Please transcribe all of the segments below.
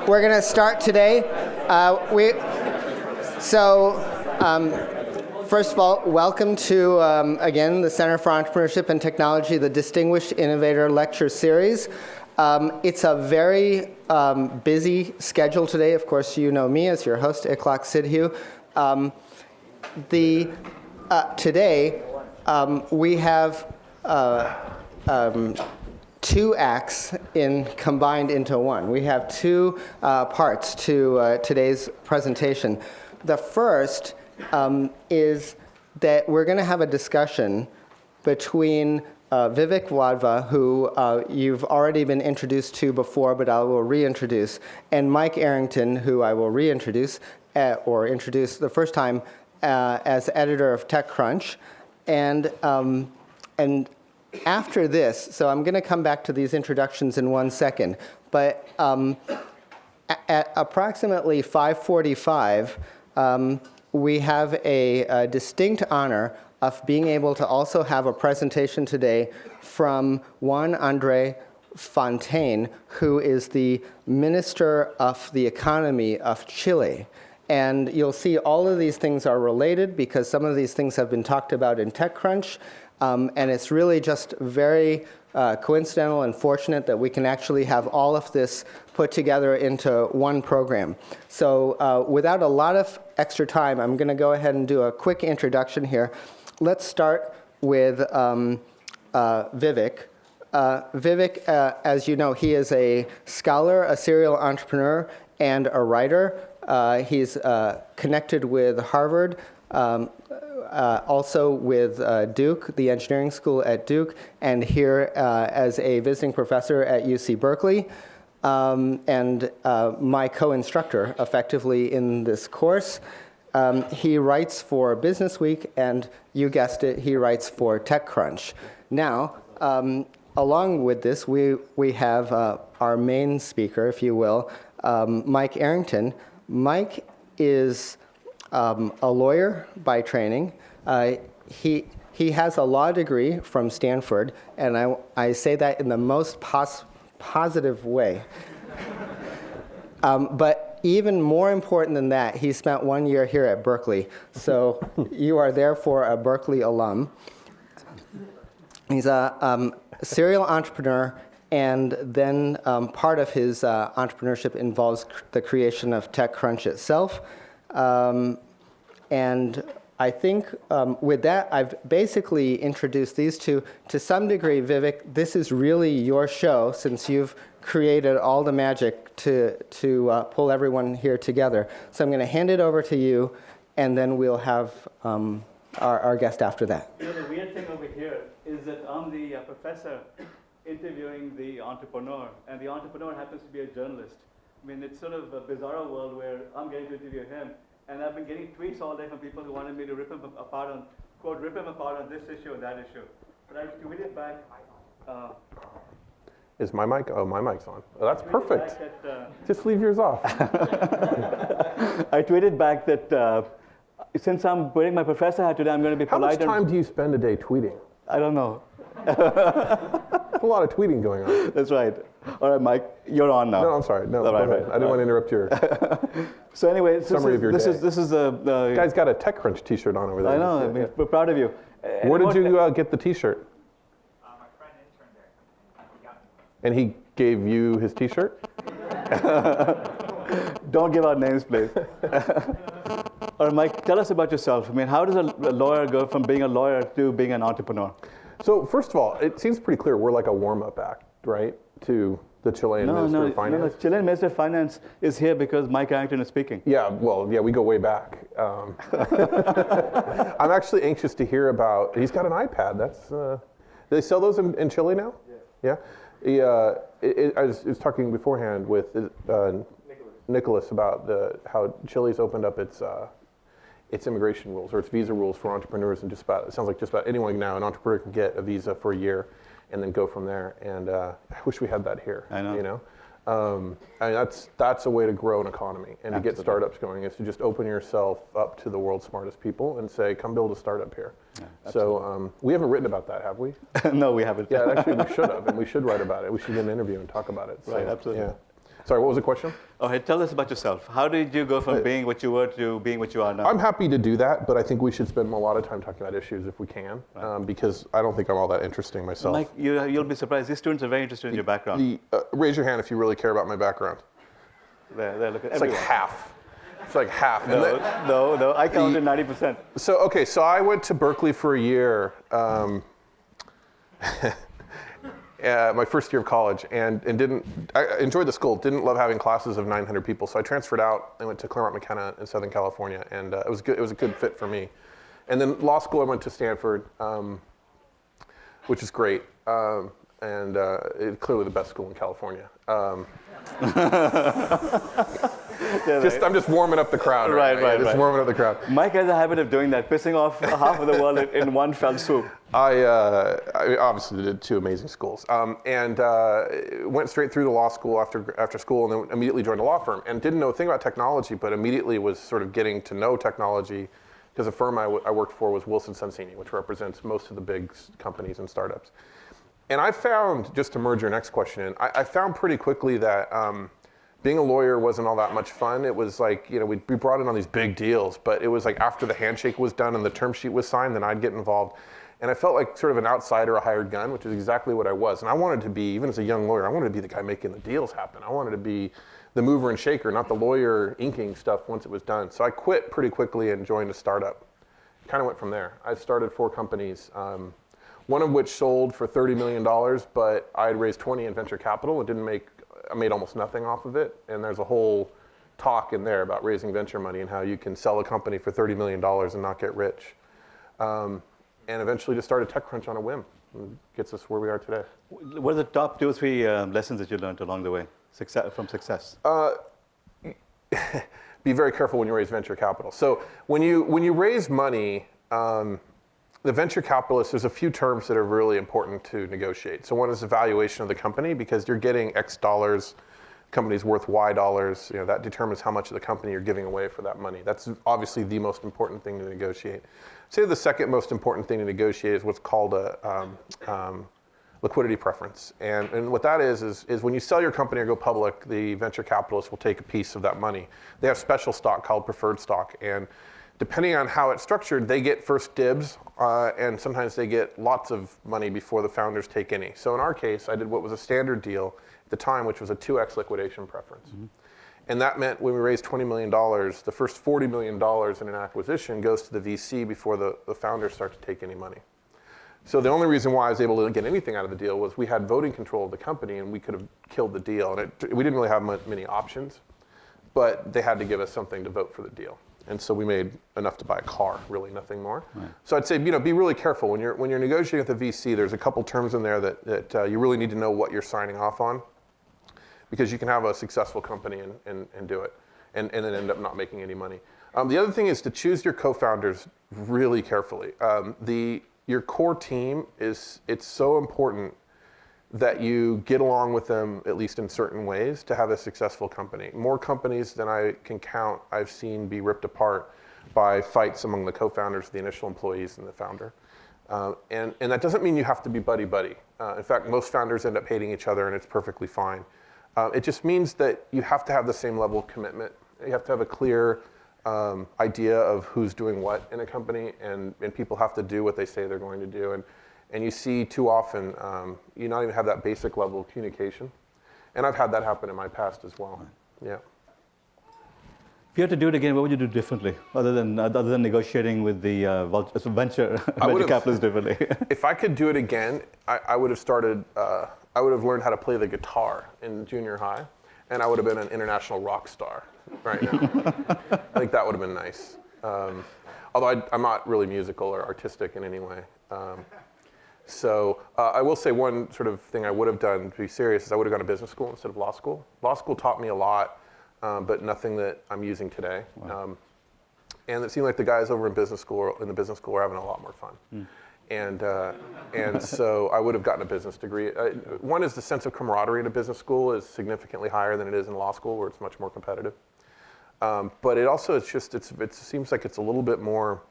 We're going to start today. First of all, welcome to, again, the Center for Entrepreneurship and Technology, the Distinguished Innovator Lecture Series. It's a very busy schedule today. Of course, you know me as your host, Ikhlaq Sidhu. Today, we have two acts combined into one. We have two parts to today's presentation. The first is that we're going to have a discussion between Vivek Wadhwa, who you've already been introduced to before, but I will reintroduce, and Mike Arrington, who I will reintroduce, or introduce the first time as editor of TechCrunch. And after this, so I'm going to come back to these introductions in 1 second, but at approximately 5:45, we have a distinct honor of being able to also have a presentation today from Juan André Fontaine, who is the Minister of the Economy of Chile. And you'll see all of these things are related because some of these things have been talked about in TechCrunch. And it's really just very coincidental and fortunate that we can actually have all of this put together into one program. So without a lot of extra time, I'm going to go ahead and do a quick introduction here. Let's start with Vivek. Vivek, as you know, he is a scholar, a serial entrepreneur, and a writer. He's connected with Harvard, also with Duke, the engineering school at Duke, and here as a visiting professor at UC Berkeley, and my co-instructor effectively in this course. He writes for Business Week, and you guessed it, he writes for TechCrunch. Now, along with this, we have our main speaker, if you will, Mike Arrington. Mike is a lawyer by training. He has a law degree from Stanford, and I say that in the most positive way. But even more important than that, he spent 1 year here at Berkeley. So you are therefore a Berkeley alum. He's a serial entrepreneur, and then part of his entrepreneurship involves the creation of TechCrunch itself. And I think with that, I've basically introduced these two. To some degree, Vivek, this is really your show since you've created all the magic to pull everyone here together. So I'm going to hand it over to you, and then we'll have our guest after that. You know, the weird thing over here is that I'm the professor interviewing the entrepreneur, and the entrepreneur happens to be a journalist. I mean, it's sort of a bizarre world where I'm getting to interview him, and I've been getting tweets all day from people who wanted me to rip him apart on, quote, rip him apart on this issue or that issue. But I tweeted back. Is my mic? Oh, my mic's on. Oh, that's perfect. Just leave yours off. I tweeted back that since I'm wearing my professor hat today, I'm going to be polite. How much time do you spend a day tweeting? I don't know. There's a lot of tweeting going on. That's right. All right, Mike, you're on now. No, I'm sorry. No, right. I didn't want to interrupt your so anyway, summary of your day. This is the guy's got a TechCrunch T-shirt on over there. I know. I mean, we're proud of you. Where did you get the T-shirt? My friend interned there. He got me. And he gave you his T-shirt? Don't give out names, please. All right, Mike, tell us about yourself. I mean, how does a lawyer go from being a lawyer to being an entrepreneur? So first of all, it seems pretty clear we're like a warm-up act, right, to the Chilean Minister of Finance. No, the Chilean Minister of Finance is here because Mike Arrington is speaking. Yeah, well, yeah, we go way back. I'm actually anxious to hear about, he's got an iPad. That's, do they sell those in Chile now? Yeah. Yeah? I was talking beforehand with Nicholas about how Chile's opened up its immigration rules or its visa rules for entrepreneurs, and it sounds like just about anyone now, an entrepreneur can get a visa for a year and then go from there. And I wish we had that here. I know. You know, I mean, that's a way to grow an economy and to get startups going, is to just open yourself up to the world's smartest people and say, come build a startup here. Yeah, so we haven't written about that, have we? No, we haven't. Yeah, actually we should have, and we should write about it. We should get an interview and talk about it. So, right, absolutely. Sorry, what was the question? Okay, tell us about yourself. How did you go from being what you were to being what you are now? I'm happy to do that, but I think we should spend a lot of time talking about issues if we can, because I don't think I'm all that interesting myself. Mike, you'll be surprised. These students are very interested in your background. Raise your hand if you really care about my background. They're looking. It's like half. It's like half. No, I counted 90%. So I went to Berkeley for a year, my first year of college, and I enjoyed the school, didn't love having classes of 900 people, so I transferred out and went to Claremont McKenna in Southern California, and it was good. It was a good fit for me. And then law school, I went to Stanford, which is great, and it's clearly the best school in California. I'm just warming up the crowd. Right. Warming up the crowd. Mike has a habit of doing that, pissing off half of the world in one fell swoop. I obviously did 2 amazing schools, and went straight through the law school after school, and then immediately joined a law firm, and didn't know a thing about technology, but immediately was sort of getting to know technology, because the firm I worked for was Wilson Sonsini, which represents most of the big companies and startups. And I found, just to merge your next question in, I found pretty quickly that being a lawyer wasn't all that much fun. It was like, we'd be brought in on these big deals, but it was like after the handshake was done and the term sheet was signed, then I'd get involved. And I felt like sort of an outsider, a hired gun, which is exactly what I was. And I wanted to be, even as a young lawyer, I wanted to be the guy making the deals happen. I wanted to be the mover and shaker, not the lawyer inking stuff once it was done. So I quit pretty quickly and joined a startup. Kind of went from there. I started 4 companies, one of which sold for $30 million, but I had raised 20 in venture capital and I made almost nothing off of it. And there's a whole talk in there about raising venture money and how you can sell a company for $30 million and not get rich. And eventually just started TechCrunch on a whim. And gets us where we are today. What are the top 2 or 3 lessons that you learned along the way from success? Be very careful when you raise venture capital. So when you raise money, the venture capitalists, there's a few terms that are really important to negotiate. So one is the valuation of the company, because you're getting X dollars, company's worth Y dollars. That determines how much of the company you're giving away for that money. That's obviously the most important thing to negotiate. Say the second most important thing to negotiate is what's called a liquidity preference. And what that is when you sell your company or go public, the venture capitalists will take a piece of that money. They have special stock called preferred stock. And depending on how it's structured, they get first dibs, and sometimes they get lots of money before the founders take any. So in our case, I did what was a standard deal at the time, which was a 2x liquidation preference. Mm-hmm. And that meant when we raised $20 million, the first $40 million in an acquisition goes to the VC before the founders start to take any money. So the only reason why I was able to get anything out of the deal was we had voting control of the company, and we could have killed the deal. And we didn't really have many options, but they had to give us something to vote for the deal. And so we made enough to buy a car, really nothing more. Right. So I'd say, be really careful when you're negotiating with the VC. There's a couple terms in there that you really need to know what you're signing off on, because you can have a successful company and do it, and then end up not making any money. The other thing is to choose your co-founders really carefully. Your core team it's so important that you get along with them, at least in certain ways, to have a successful company. More companies than I can count I've seen be ripped apart by fights among the co-founders, the initial employees, and the founder. And that doesn't mean you have to be buddy-buddy. In fact, most founders end up hating each other, and it's perfectly fine. It just means that you have to have the same level of commitment. You have to have a clear idea of who's doing what in a company, and people have to do what they say they're going to do. And you see too often, you not even have that basic level of communication. And I've had that happen in my past as well. Yeah. If you had to do it again, what would you do differently, other than negotiating with the venture capitalists differently? If I could do it again, I would have started. I would have learned how to play the guitar in junior high, and I would have been an international rock star right now. I think that would have been nice. Although I'm not really musical or artistic in any way. So I will say one sort of thing I would have done, to be serious, is I would have gone to business school instead of law school. Law school taught me a lot, but nothing that I'm using today. Wow. And it seemed like the guys over in the business school were having a lot more fun. Mm. And so I would have gotten a business degree. One is the sense of camaraderie at a business school is significantly higher than it is in law school, where it's much more competitive. But it also, it seems like it's a little bit more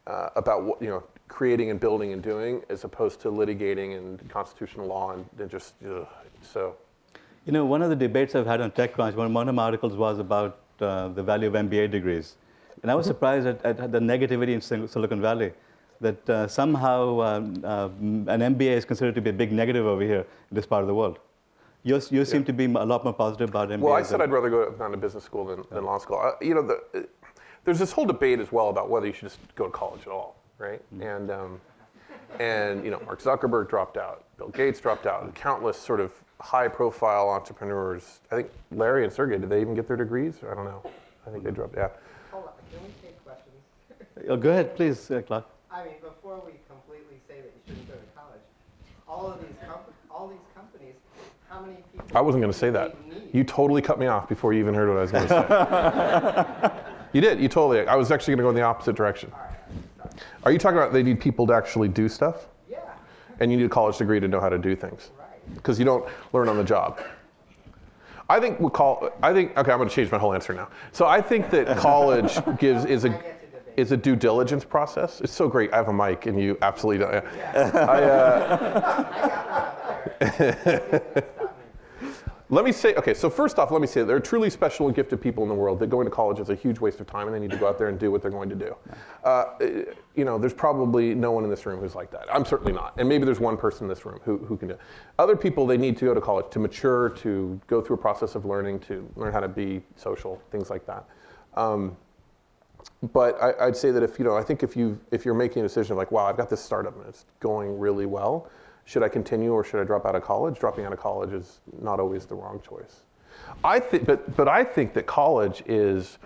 about what, creating and building and doing, as opposed to litigating and constitutional law and just so. You know, one of the debates I've had on TechCrunch, one of my articles was about the value of MBA degrees. And I was surprised at the negativity in Silicon Valley, that somehow an MBA is considered to be a big negative over here in this part of the world. You seem to be a lot more positive about MBAs. Well, I said I'd rather go to business school than law school. You know, there's this whole debate as well about whether you should just go to college at all, right? And you know, Mark Zuckerberg dropped out, Bill Gates dropped out, and countless sort of high-profile entrepreneurs. I think Larry and Sergey, did they even get their degrees? I don't know. I think they dropped. Yeah. Hold on, can we take questions? Oh, go ahead, please, Clark. I mean, before we completely say that you shouldn't go to college, all these companies, how many people? I wasn't going to say that. Need? You totally cut me off before you even heard what I was going to say. You did. You totally. I was actually going to go in the opposite direction. All right. Are you talking about they need people to actually do stuff? Yeah. And you need a college degree to know how to do things? Right. Because you don't learn on the job. I think okay, I'm going to change my whole answer now. So I think that college is a due diligence process. It's so great. I have a mic and you absolutely don't. Let me say, okay, so first off, let me say there are truly special and gifted people in the world that going to college is a huge waste of time and they need to go out there and do what they're going to do. You know, there's probably no one in this room who's like that. I'm certainly not. And maybe there's one person in this room who can do it. Other people, they need to go to college to mature, to go through a process of learning, to learn how to be social, things like that. But I'd say that if you're making a decision like, wow, I've got this startup and it's going really well, should I continue or should I drop out of college? Dropping out of college is not always the wrong choice. I think that college is.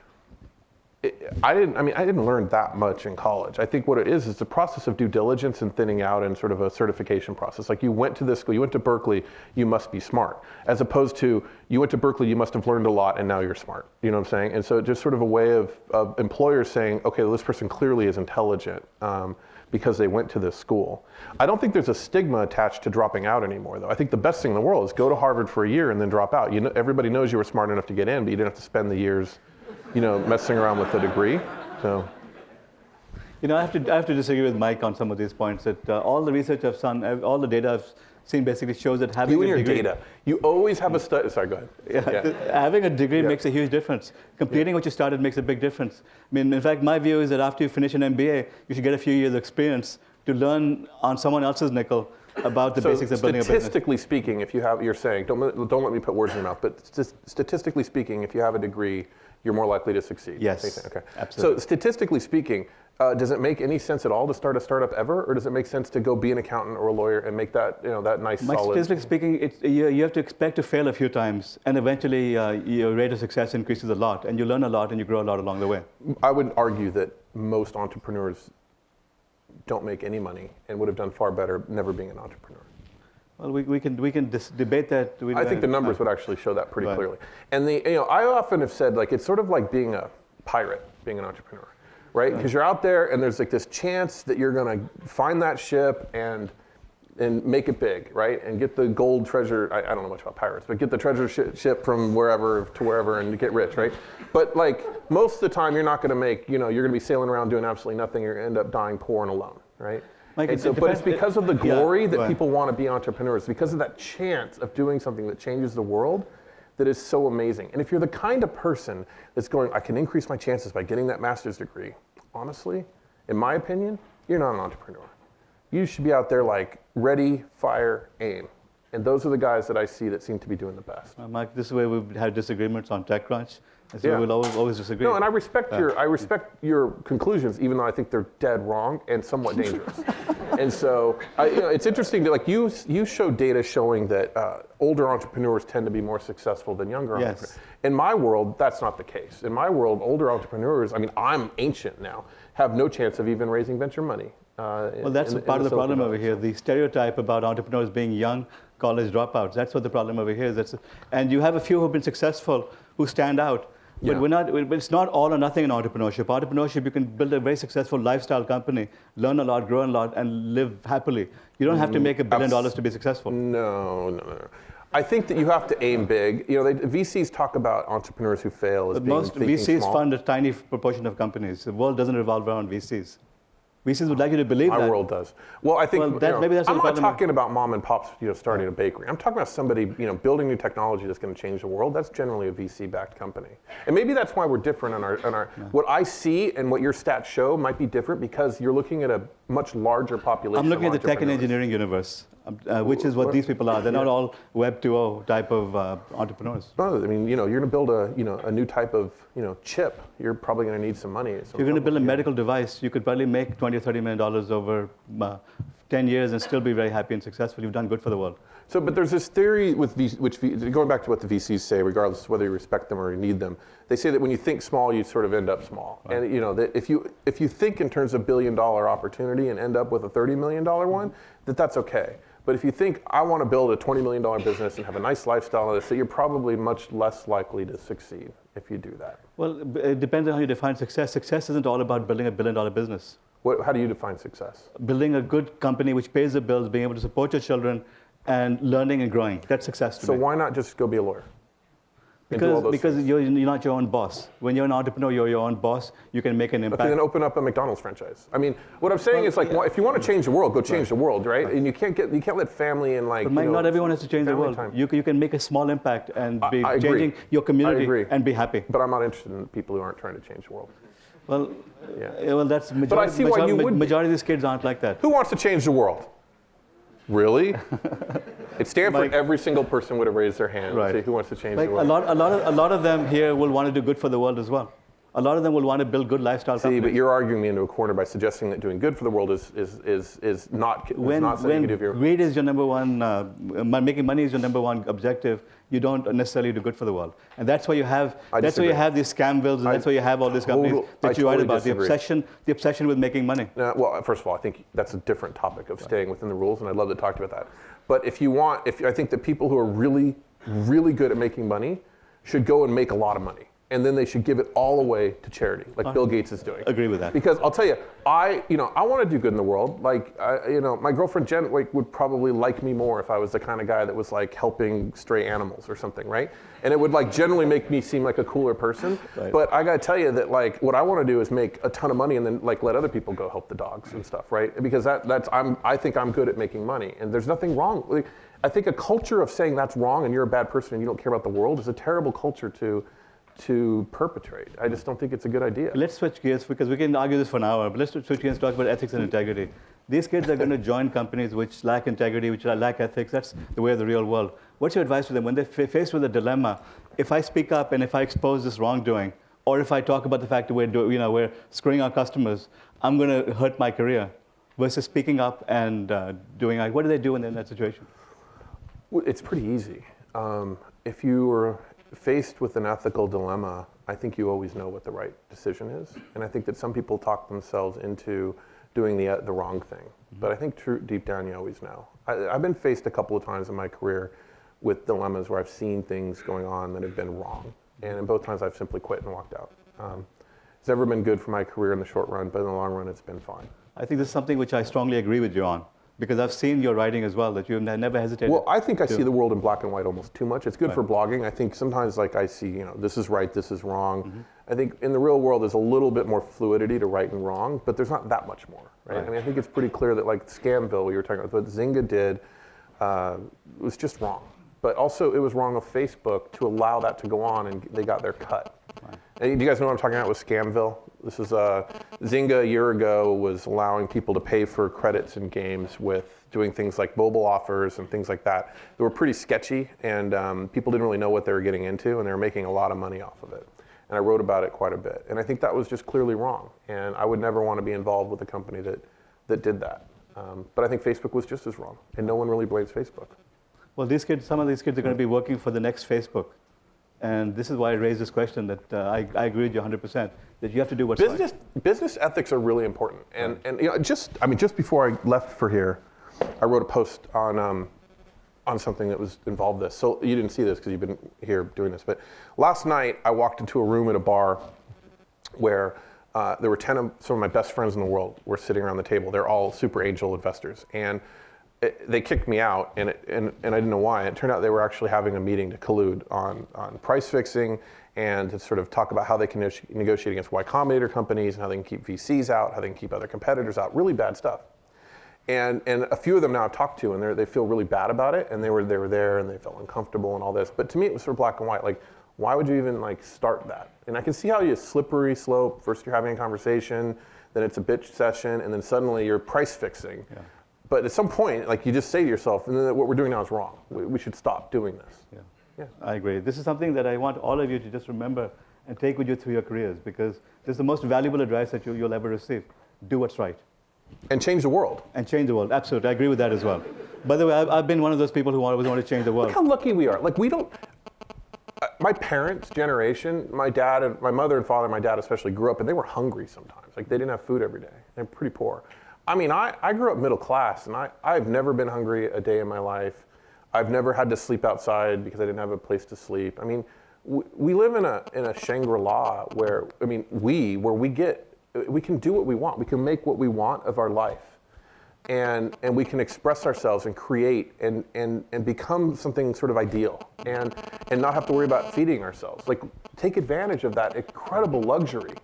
I didn't learn that much in college. I think what it is the process of due diligence and thinning out and sort of a certification process. Like you went to this school, you went to Berkeley, you must be smart. As opposed to you went to Berkeley, you must have learned a lot and now you're smart. You know what I'm saying? And so just sort of a way of employers saying, okay, well, this person clearly is intelligent because they went to this school. I don't think there's a stigma attached to dropping out anymore, though. I think the best thing in the world is go to Harvard for a year and then drop out. You know, everybody knows you were smart enough to get in, but you didn't have to spend the years, you know, messing around with a degree. So, you know, I have to disagree with Mike on some of these points. That all the research I've done, all the data I've seen basically shows that having you and a your degree, data, you always have a study. Sorry, go ahead. Yeah. Having a degree makes a huge difference. Completing what you started makes a big difference. I mean, in fact, my view is that after you finish an MBA, you should get a few years of experience to learn on someone else's nickel about the basics of building a business. Statistically speaking, if you have, you're saying, don't let me put words in your mouth, but statistically speaking, if you have a degree, you're more likely to succeed. Yes, okay. absolutely. So statistically speaking, does it make any sense at all to start a startup ever, or does it make sense to go be an accountant or a lawyer and make that, you know, that nice solid? Statistically speaking, you have to expect to fail a few times, and eventually your rate of success increases a lot, and you learn a lot, and you grow a lot along the way. I would argue that most entrepreneurs don't make any money and would have done far better never being an entrepreneur. Well, we can debate that. I think the numbers would actually show that pretty clearly. And I often have said, like, it's sort of like being a pirate, being an entrepreneur, right? Because you're out there and there's like this chance that you're going to find that ship and make it big, right? And get the gold treasure. I don't know much about pirates, but get the treasure ship from wherever to wherever and get rich, right? But like most of the time, you're not going to make, you're going to be sailing around doing absolutely nothing. You're going to end up dying poor and alone, right? Like But it's because of the glory that people want to be entrepreneurs, because of that chance of doing something that changes the world that is so amazing. And if you're the kind of person that's going, I can increase my chances by getting that master's degree, honestly, in my opinion, you're not an entrepreneur. You should be out there like ready, fire, aim. And those are the guys that I see that seem to be doing the best. Mike, this is where we've had disagreements on TechCrunch. So we'll always disagree. No, and I respect your conclusions, even though I think they're dead wrong and somewhat dangerous. And so, it's interesting that you show data showing that older entrepreneurs tend to be more successful than younger entrepreneurs. In my world, that's not the case. In my world, older entrepreneurs, I'm ancient now, have no chance of even raising venture money. Well, that's part of the problem over here. The stereotype about entrepreneurs being young college dropouts. That's what the problem over here is. And you have a few who've been successful who stand out. But it's not all or nothing in entrepreneurship. Entrepreneurship, you can build a very successful lifestyle company, learn a lot, grow a lot, and live happily. You don't have to make $1 billion to be successful. No. I think that you have to aim big. VCs talk about entrepreneurs who fail as being most thinking VCs small. fund a tiny proportion of companies. The world doesn't revolve around VCs. VCs would like you to believe My that. world does. Well, I think Well, maybe that's I'm the not problem. talking about mom and pops, starting a bakery. I'm talking about somebody, building new technology that's going to change the world. That's generally a VC-backed company, and maybe that's why we're different on our. What I see and what your stats show might be different because you're looking at a much larger population. I'm looking of at the tech and entrepreneurs. engineering universe, which is what these people are. They're not all Web 2.0 type of entrepreneurs. No, I mean, you're going to build a new type of, chip. You're probably going to need some money. If you're going to build a medical device, you could probably make $20 or $30 million over 10 years and still be very happy and successful. You've done good for the world. So, but there's this theory with going back to what the VCs say, regardless of whether you respect them or you need them, they say that when you think small, you sort of end up small. Right. And that if you think in terms of $1 billion opportunity and end up with a $30 million one, that's okay. But if you think I want to build a $20 million business and have a nice lifestyle, so you're probably much less likely to succeed if you do that. Well, it depends on how you define success. Success isn't all about building a $1 billion business. How do you define success? Building a good company which pays the bills, being able to support your children, and learning and growing. That's success to me. So why not just go be a lawyer? Because you're not your own boss. When you're an entrepreneur, you're your own boss. You can make an impact. Okay, then open up a McDonald's franchise. I mean, what I'm saying is well, if you want to change the world, go change the world, right? And you can't let family and But Mike, not everyone has to change the world. You can make a small impact and be changing your community and be happy. But I'm not interested in people who aren't trying to change the world. Well, that's majority. But I see why you would. Majority of these kids aren't like that. Who wants to change the world? Really? At Stanford, every single person would have raised their hand and say, who wants to change the world? A lot of them here will want to do good for the world as well. A lot of them will want to build good lifestyle companies. But you're arguing me into a corner by suggesting that doing good for the world is not something you do. When greed is your number one, making money is your number one objective, you don't necessarily do good for the world. And that's why you have these scamvilles, and that's why you have all these companies that you write about. The obsession with making money. Well, first of all, I think that's a different topic of staying within the rules, and I'd love to talk to you about that. But I think the people who are really, really good at making money should go and make a lot of money. And then they should give it all away to charity, like Bill Gates is doing. Agree with that. Because I'll tell you, I want to do good in the world. Like, my girlfriend Jen would probably like me more if I was the kind of guy that was like helping stray animals or something, right? And it would like generally make me seem like a cooler person. Right. But I got to tell you that like what I want to do is make a ton of money and then like let other people go help the dogs and stuff, right? Because I think I'm good at making money, and there's nothing wrong. Like, I think a culture of saying that's wrong and you're a bad person and you don't care about the world is a terrible culture to perpetrate. I just don't think it's a good idea. Let's switch gears, because we can argue this for an hour, but let's switch gears and talk about ethics and integrity. These kids are going to join companies which lack integrity, which lack ethics. That's the way of the real world. What's your advice to them when they're faced with a dilemma? If I speak up and if I expose this wrongdoing, or if I talk about the fact that we're screwing our customers, I'm going to hurt my career, versus speaking up and doing, what do they do in that situation? Well, it's pretty easy. If you were faced with an ethical dilemma, I think you always know what the right decision is. And I think that some people talk themselves into doing the wrong thing. But I think deep down you always know. I've been faced a couple of times in my career with dilemmas where I've seen things going on that have been wrong. And in both times I've simply quit and walked out. It's never been good for my career in the short run, but in the long run it's been fine. I think this is something which I strongly agree with you on. Because I've seen your writing as well, that you've never hesitated. Well, I think I see the world in black and white almost too much. It's good for blogging. I think sometimes like I see, this is right, this is wrong. Mm-hmm. I think in the real world there's a little bit more fluidity to right and wrong, but there's not that much more, right? I mean, I think it's pretty clear that like Scamville, we were talking about, what Zynga did was just wrong. But also it was wrong of Facebook to allow that to go on, and they got their cut. And do you guys know what I'm talking about with Scamville? This is Zynga a year ago was allowing people to pay for credits in games with doing things like mobile offers and things like that. They were pretty sketchy, and people didn't really know what they were getting into, and they were making a lot of money off of it. And I wrote about it quite a bit. And I think that was just clearly wrong. And I would never want to be involved with a company that did that. But I think Facebook was just as wrong, and no one really blames Facebook. Well, some of these kids are going to be working for the next Facebook. And this is why I raised this question that I agree with you 100%, that you have to do what's right. Business ethics are really important. And just before I left for here, I wrote a post on something that was involved this. So you didn't see this because you've been here doing this. But last night I walked into a room at a bar where there were 10 of some of my best friends in the world were sitting around the table. They're all super angel investors. And they kicked me out, and I didn't know why. It turned out they were actually having a meeting to collude on price fixing and to sort of talk about how they can negotiate against Y Combinator companies and how they can keep VCs out, how they can keep other competitors out, really bad stuff. And a few of them now I've talked to, and they feel really bad about it, and they were there, and they felt uncomfortable and all this. But to me, it was sort of black and white. Like, why would you even like start that? And I can see how you slippery slope. First, you're having a conversation, then it's a bitch session, and then suddenly you're price fixing. Yeah. But at some point, like you just say to yourself, what we're doing now is wrong. We should stop doing this. Yeah. Yeah. I agree. This is something that I want all of you to just remember and take with you through your careers, because this is the most valuable advice that you'll ever receive. Do what's right. And change the world. And change the world. Absolutely. I agree with that as well. By the way, I've been one of those people who always want to change the world. Look how lucky we are. Like, we don't. My parents' generation, my dad and my mother and father, my dad especially, grew up and they were hungry sometimes. Like, they didn't have food every day. They're pretty poor. I mean, I grew up middle class, and I've never been hungry a day in my life. I've never had to sleep outside because I didn't have a place to sleep. I mean, we live in a Shangri-La where we can do what we want. We can make what we want of our life. And we can express ourselves and create and become something sort of ideal and not have to worry about feeding ourselves. Like, take advantage of that incredible luxury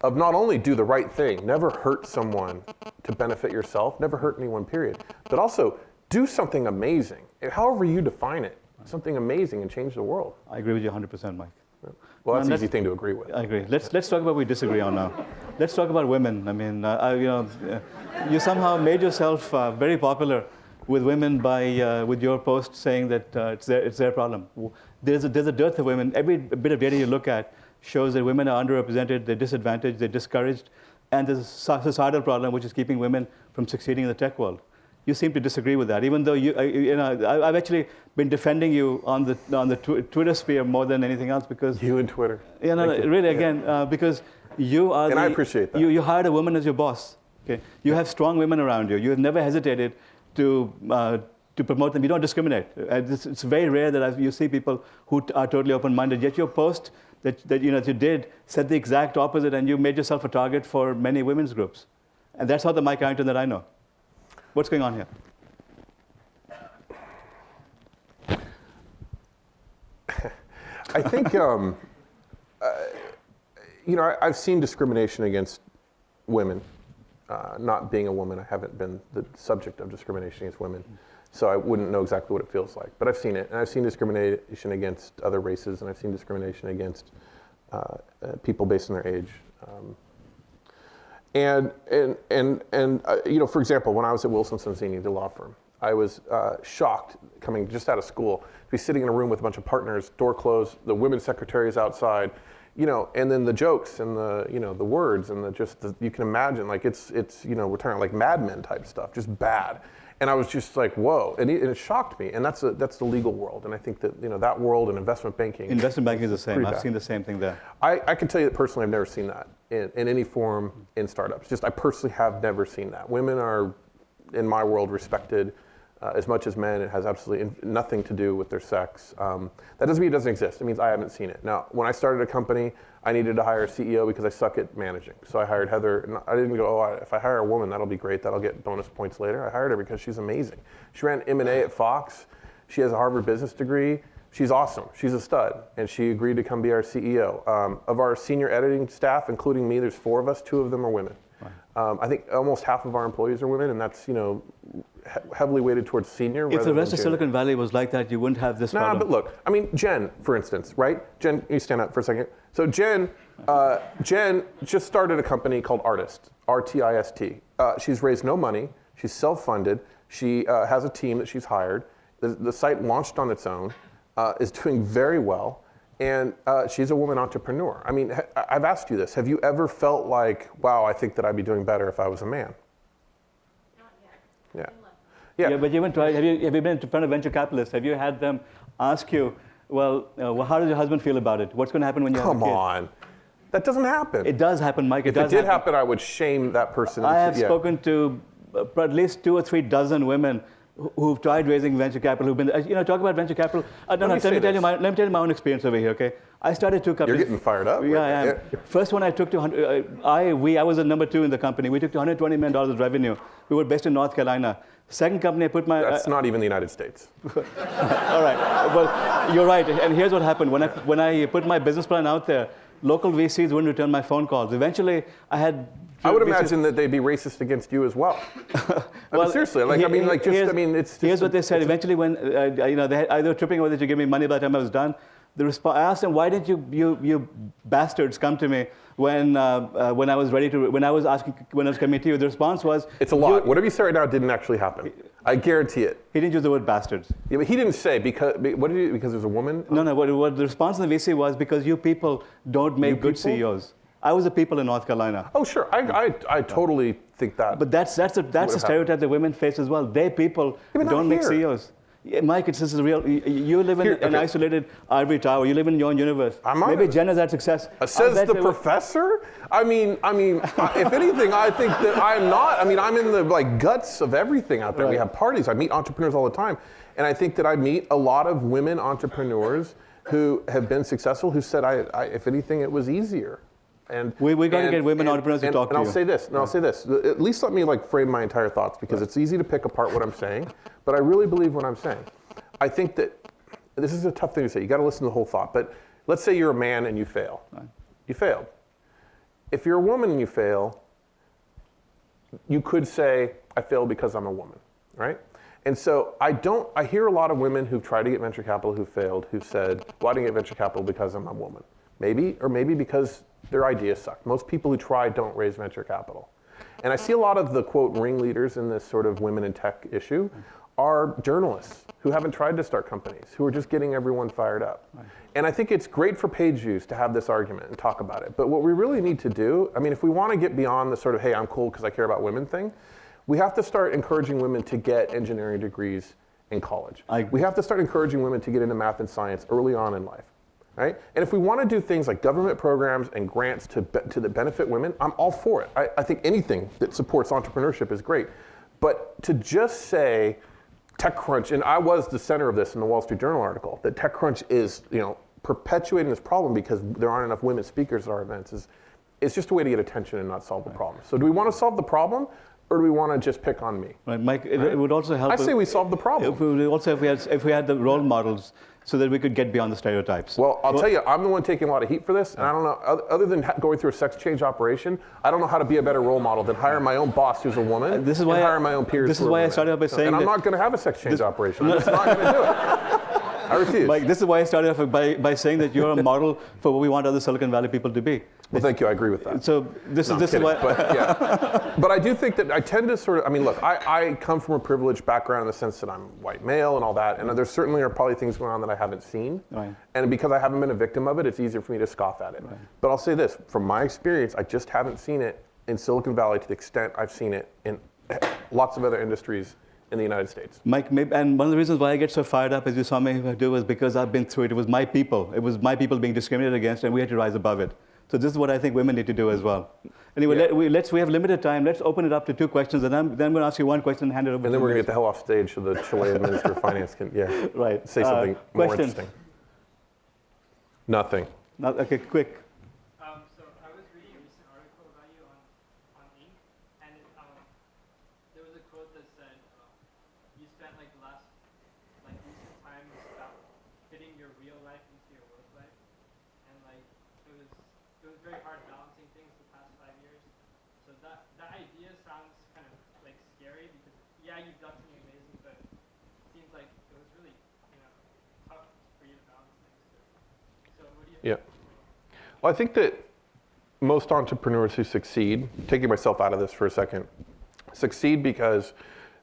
of not only do the right thing, never hurt someone to benefit yourself, never hurt anyone, period, but also do something amazing, however you define it, something amazing and change the world. I agree with you 100%, Mike. Well, that's an easy thing to agree with. I agree. Let's talk about what we disagree on now. Let's talk about women. I mean, you somehow made yourself very popular with women by with your post saying that it's their problem. There's a dearth of women. Every bit of data you look at shows that women are underrepresented, they're disadvantaged, they're discouraged, and there's a societal problem which is keeping women from succeeding in the tech world. You seem to disagree with that, even though I've actually been defending you on the Twitter sphere more than anything else, because you and Twitter. Really, again, because you are. And I appreciate that. You hired a woman as your boss. Okay, you have strong women around you. You have never hesitated to promote them. You don't discriminate. It's very rare that you see people who are totally open-minded. Yet your post that you did said the exact opposite, and you made yourself a target for many women's groups. And that's not the Mike Arrington that I know. What's going on here? I think, I've seen discrimination against women. Not being a woman, I haven't been the subject of discrimination against women, so I wouldn't know exactly what it feels like. But I've seen it, and I've seen discrimination against other races, and I've seen discrimination against people based on their age. For example, when I was at Wilson Sonsini, the law firm, I was shocked coming just out of school to be sitting in a room with a bunch of partners, door closed, the women's secretary is outside, and then the jokes and the words and you can imagine, like it's we're talking like Mad Men type stuff, just bad. And I was just like, whoa, and it shocked me. And that's the legal world, and I think that that world and investment banking. Investment banking is the same. I've seen the same thing there. I can tell you that personally, I've never seen that in any form in startups. Just I personally have never seen that. Women are, in my world, respected as much as men. It has absolutely nothing to do with their sex. That doesn't mean it doesn't exist. It means I haven't seen it. Now, when I started a company, I needed to hire a CEO because I suck at managing. So I hired Heather. And I didn't go, if I hire a woman, that'll be great. That'll get bonus points later. I hired her because she's amazing. She ran M&A at Fox. She has a Harvard business degree. She's awesome. She's a stud. And she agreed to come be our CEO. Of our senior editing staff, including me, there's 4 of us. 2 of them are women. Right. I think almost half of our employees are women, and that's heavily weighted towards senior. If the rest of Silicon Valley was like that, you wouldn't have this problem. But look, I mean, Jen, for instance, right? Jen, you stand up for a second. So Jen just started a company called Artist, R-T-I-S-T. She's raised no money. She's self-funded. She has a team that she's hired. The site launched on its own, is doing very well. And she's a woman entrepreneur. I mean, I've asked you this. Have you ever felt like, wow, I think that I'd be doing better if I was a man? Not yet. Yeah. Yeah, but you haven't tried. Have you been in front of venture capitalists? Have you had them ask you, well, how does your husband feel about it? What's going to happen when you have a kid? Come on. That doesn't happen. It does happen, Mike. If it did happen, I would shame that person. I have spoken to at least 2 or 3 dozen women who've tried raising venture capital, who've been, talk about venture capital. Let me tell you my own experience over here, okay? I started two companies. You're getting fired up. Yeah, I am. First one I took to, I was the number 2 in the company. We took to $120 million of revenue. We were based in North Carolina. Second company I put my... That's not even the United States. All right. Well, you're right. And here's what happened. When I put my business plan out there, local VCs wouldn't return my phone calls. Eventually, I would imagine that they'd be racist against you as well. Well, seriously, here's what they said. Eventually, when they were tripping over that you give me money by the time I was done. I asked them, why didn't you bastards come to me when I was coming to you? The response was, it's a lot. Whatever you said right now didn't actually happen. I guarantee it. He didn't use the word bastards. Yeah, but he didn't say because there's a woman. No. What the response of the VC was because you people don't make good CEOs. I was the people in North Carolina. Oh, sure. I totally think that. But that's a stereotype that women face as well. They people don't make CEOs. Yeah, Mike, this is real. You live in an isolated ivory tower. You live in your own universe. Maybe Jen has had success. Says the professor? I mean, if anything, I think that I'm not. I mean, I'm in the guts of everything out there. Right. We have parties. I meet entrepreneurs all the time. And I think that I meet a lot of women entrepreneurs who have been successful who said, if anything, it was easier. And we got to get women entrepreneurs to talk to you. And I'll say this. I'll say this. At least let me frame my entire thoughts because it's easy to pick apart what I'm saying, but I really believe what I'm saying. I think that this is a tough thing to say. You got to listen to the whole thought. But let's say you're a man and you fail. Right. You failed. If you're a woman and you fail, you could say, I failed because I'm a woman, right? And so I hear a lot of women who've tried to get venture capital who failed who said, well, I didn't get venture capital because I'm a woman. Maybe because their ideas suck. Most people who try don't raise venture capital. And I see a lot of the, quote, ringleaders in this sort of women in tech issue are journalists who haven't tried to start companies, who are just getting everyone fired up. Right. And I think it's great for page views to have this argument and talk about it. But what we really need to do, if we want to get beyond the sort of, hey, I'm cool because I care about women thing, we have to start encouraging women to get engineering degrees in college. We have to start encouraging women to get into math and science early on in life. Right? And if we want to do things like government programs and grants to benefit women, I'm all for it. I think anything that supports entrepreneurship is great. But to just say TechCrunch, and I was the center of this in the Wall Street Journal article, that TechCrunch is perpetuating this problem because there aren't enough women speakers at our events, it's just a way to get attention and not solve the problem. So do we want to solve the problem? Or do we want to just pick on me? Right, Mike. It would also help. I say we solve the problem. If we had the role models, so that we could get beyond the stereotypes. Well, I'll tell you, I'm the one taking a lot of heat for this, and I don't know. Other than going through a sex change operation, I don't know how to be a better role model than hire my own boss, who's a woman, and hire my own peers. This is why I started out by saying. And I'm not going to have a sex change operation. I'm just not going to do it. I refuse. Mike, this is why I started off by saying that you're a model for what we want other Silicon Valley people to be. Well, thank you. I agree with that. So this is why. But I do think that I tend to sort of. Look, I come from a privileged background in the sense that I'm white male and all that, and there certainly are probably things going on that I haven't seen. Right. And because I haven't been a victim of it, it's easier for me to scoff at it. Right. But I'll say this: from my experience, I just haven't seen it in Silicon Valley to the extent I've seen it in lots of other industries in the United States. Mike, and one of the reasons why I get so fired up, as you saw me do, is because I've been through it. It was my people. It was my people being discriminated against, and we had to rise above it. So this is what I think women need to do as well. Anyway, we have limited time. Let's open it up to 2 questions, and then I'm going to ask you one question and hand it over. And then we're going to get the hell off stage so the Chilean Minister of Finance can say something more interesting. Nothing. Okay, quick. So I was reading a recent article about you on Inc. And there was a quote that said you spent the last recent times about fitting your real life into your work life, and it was very hard balancing things the past 5 years. So that idea sounds kind of scary because you've done something amazing, but it seems like it was really tough for you to balance things too. So what do you think? Well, I think that most entrepreneurs who succeed, taking myself out of this for a second, succeed because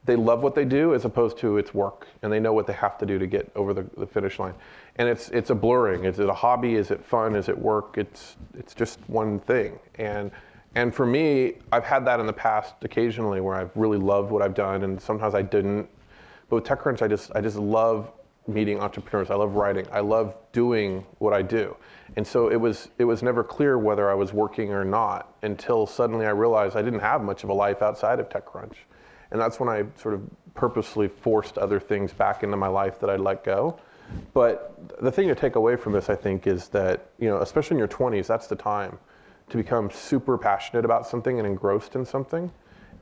they love what they do as opposed to it's work, and they know what they have to do to get over the finish line. And it's a blurring. Is it a hobby? Is it fun? Is it work? It's just one thing. And for me, I've had that in the past occasionally where I've really loved what I've done, and sometimes I didn't. But with TechCrunch, I just love meeting entrepreneurs. I love writing. I love doing what I do. And so it was never clear whether I was working or not until suddenly I realized I didn't have much of a life outside of TechCrunch. And that's when I sort of purposely forced other things back into my life that I'd let go. But the thing to take away from this, I think, is that, especially in your 20s, that's the time to become super passionate about something and engrossed in something,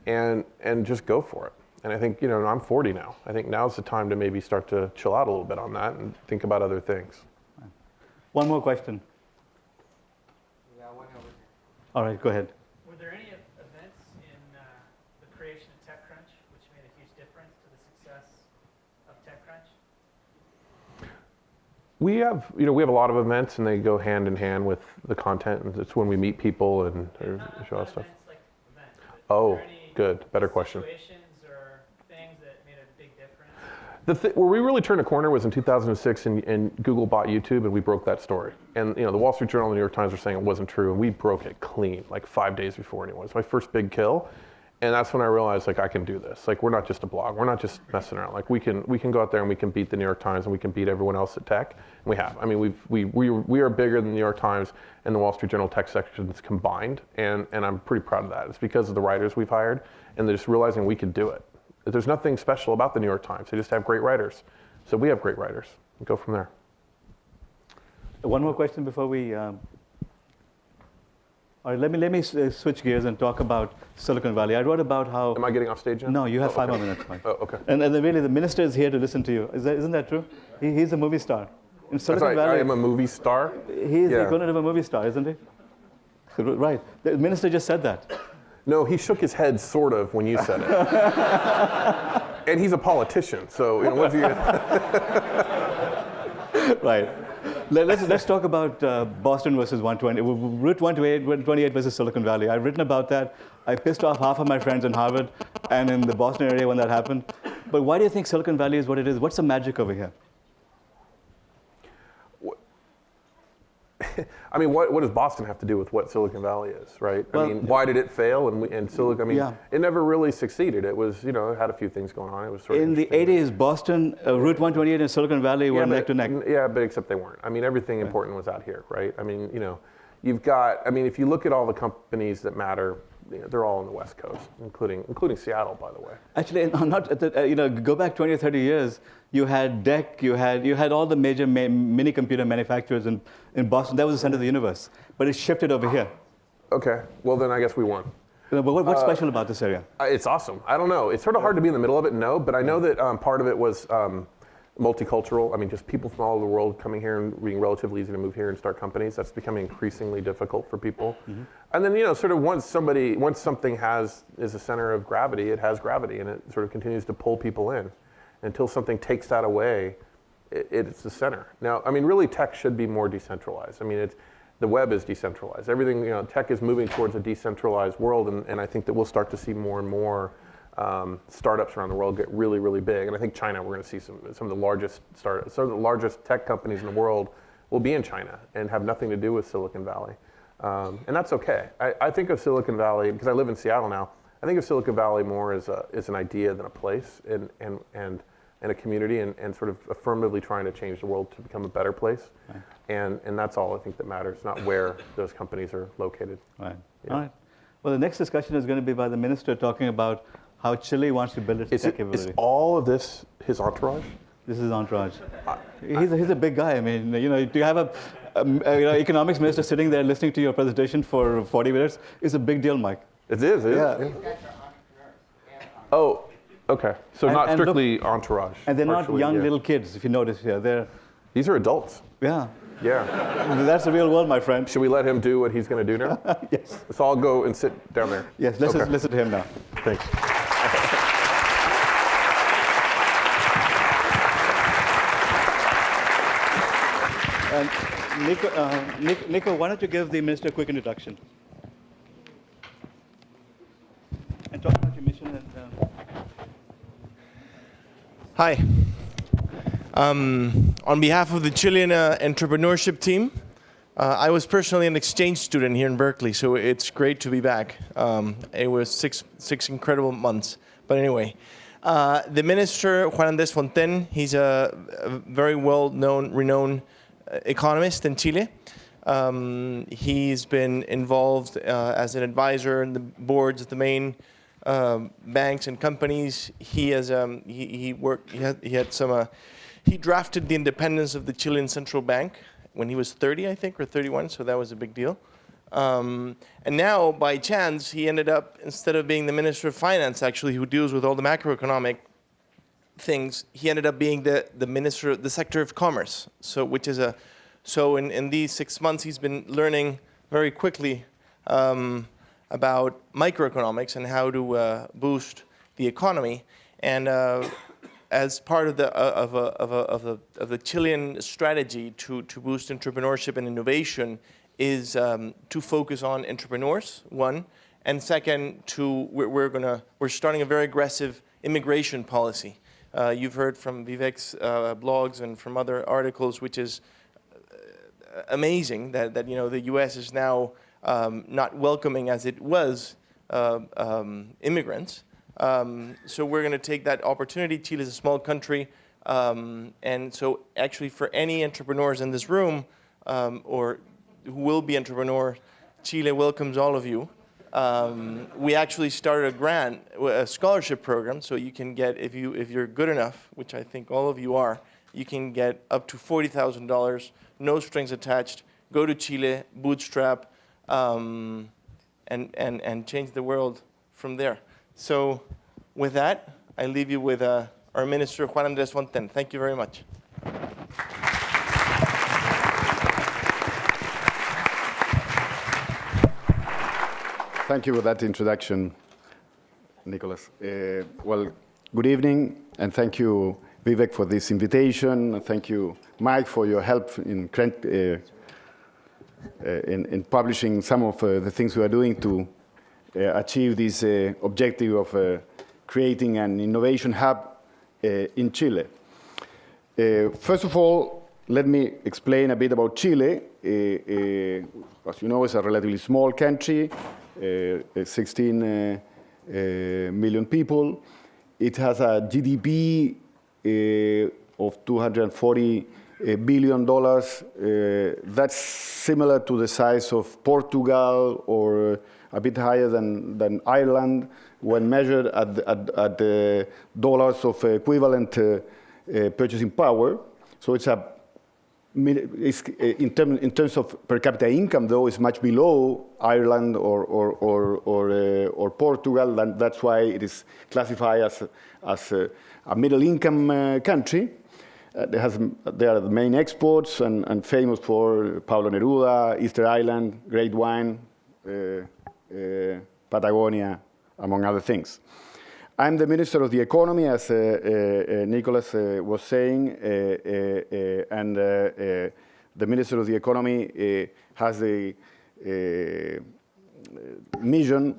and just go for it. And I think, I'm 40 now. I think now's the time to maybe start to chill out a little bit on that and think about other things. One more question. Yeah, one over here. All right, go ahead. Were there any events in the creation of TechCrunch which made a huge difference to the success of TechCrunch? We have a lot of events, and they go hand in hand with the content, and it's when we meet people and show us stuff. Events, like events, but Oh, were there any good. Better question. situations or things that made a big difference? Where we really turned a corner was in 2006, and Google bought YouTube, and we broke that story. And the Wall Street Journal and the New York Times were saying it wasn't true, and we broke it clean, like 5 days before anyone. It's my first big kill, and that's when I realized, I can do this. We're not just a blog. We're not just messing around. We can go out there and we can beat the New York Times, and we can beat everyone else at tech. And we have. I mean, we are bigger than the New York Times and the Wall Street Journal tech sections combined, and I'm pretty proud of that. It's because of the writers we've hired, and they're just realizing we could do it. There's nothing special about the New York Times. They just have great writers. So we have great writers. We go from there. One more question before we. All right, let me switch gears and talk about Silicon Valley. I wrote about how. Am I getting off stage now? No, you have Oh, 5 okay. more minutes, Mike. Oh, okay. And really, the minister is here to listen to you. Isn't that true? He's a movie star. In Silicon That's right. Valley, I am a movie star. he's Yeah. going to be a movie star, isn't he? Right. The minister just said that. No, he shook his head sort of when you said it. And he's a politician, so what's he gonna Right. Let's talk about Boston versus 120. Route 128 versus Silicon Valley. I've written about that. I pissed off half of my friends in Harvard and in the Boston area when that happened. But why do you think Silicon Valley is what it is? What's the magic over here? I mean, what does Boston have to do with what Silicon Valley is, right? Well, I mean, why did it fail? And Silicon, Yeah. it never really succeeded. It was, it had a few things going on. It was sort of In the interesting. 80s, Boston, Route 128 and Silicon Valley were neck to neck. Yeah, but except they weren't. I mean, everything important was out here, right? I mean, you've got, if you look at all the companies that matter, they're all on the West Coast, including Seattle, by the way. Actually, not go back 20 or 30 years. You had DEC, you had all the major mini computer manufacturers in Boston. That was the center of the universe. But it shifted over here. Okay, well then I guess we won. But what's special about this area? It's awesome. I don't know. It's sort of hard to be in the middle of it, but I know that part of it was multicultural. I mean, just people from all over the world coming here and being relatively easy to move here and start companies. That's becoming increasingly difficult for people. Mm-hmm. And then, sort of once something is a center of gravity, it has gravity, and it sort of continues to pull people in. Until something takes that away, it's the center. Now, I mean, really, tech should be more decentralized. I mean, the web is decentralized. Everything, tech is moving towards a decentralized world, and I think that we'll start to see more and more startups around the world get really, really big. And I think China, we're going to see some of the largest startups, some of the largest tech companies in the world will be in China and have nothing to do with Silicon Valley. And that's okay. I think of Silicon Valley, because I live in Seattle now, I think of Silicon Valley more as an idea than a place and a community and sort of affirmatively trying to change the world to become a better place. Right. And that's all I think that matters, not where those companies are located. Right. Yeah. All right. Well, the next discussion is going to be by the minister talking about how Chile wants to build its tech capability. Is all of this his entourage? This is entourage. He's a big guy. I mean, do you have a economics minister sitting there listening to your presentation for 40 minutes? It's a big deal, Mike. It is. Yeah. These guys are entrepreneurs. Oh, okay. So And- not and strictly entourage. And they're not partially, young yeah. little kids, if you notice here. These are adults. Yeah. Yeah. That's the real world, my friend. Should we let him do what he's going to do now? Yes. Let's all go and sit down there. Yes, let's Okay. just listen to him now. Thanks. And Nico, why don't you give the minister a quick introduction? And talk about your mission. Hi. On behalf of the Chilean entrepreneurship team, I was personally an exchange student here in Berkeley, so it's great to be back. It was six incredible months. But anyway, the minister, Juan Andrés Fontaine, he's a very well-known, renowned economist in Chile. He's been involved as an advisor in the boards of the main banks and companies. He has he had some He drafted the independence of the Chilean central bank when he was 30, I think, or 31, so that was a big deal. And now, by chance, he ended up, instead of being the Minister of Finance, actually, who deals with all the macroeconomic things, he ended up being the Minister of the Sector of Commerce. So, which is so in these 6 months, he's been learning very quickly about microeconomics and how to boost the economy. And as part of the Chilean strategy to boost entrepreneurship and innovation is to focus on entrepreneurs, one, and second, we're starting a very aggressive immigration policy. You've heard from Vivek's blogs and from other articles, which is amazing that the U.S. is now not welcoming as it was immigrants. So we're going to take that opportunity. Chile is a small country, and so actually for any entrepreneurs in this room or who will be entrepreneurs, Chile welcomes all of you. We actually started a scholarship program, so you can get, if you're good enough, which I think all of you are, you can get up to $40,000, no strings attached, go to Chile, bootstrap, and change the world from there. So with that, I leave you with our Minister, Juan Andrés Fonten. Thank you very much. Thank you for that introduction, Nicholas. Well, good evening, and thank you, Vivek, for this invitation. Thank you, Mike, for your help in publishing some of the things we are doing to achieve this objective of creating an innovation hub in Chile. First of all, let me explain a bit about Chile. As you know, it's a relatively small country. 16 million people. It has a GDP of $240 billion. That's similar to the size of Portugal or a bit higher than Ireland when measured at the dollars of equivalent purchasing power. So it's in terms of per capita income, though, it's much below Ireland or Portugal, and that's why it is classified as a middle-income country. They are the main exports and famous for Pablo Neruda, Easter Island, great wine, Patagonia, among other things. I'm the Minister of the Economy, as Nicholas was saying, and the Minister of the Economy has a mission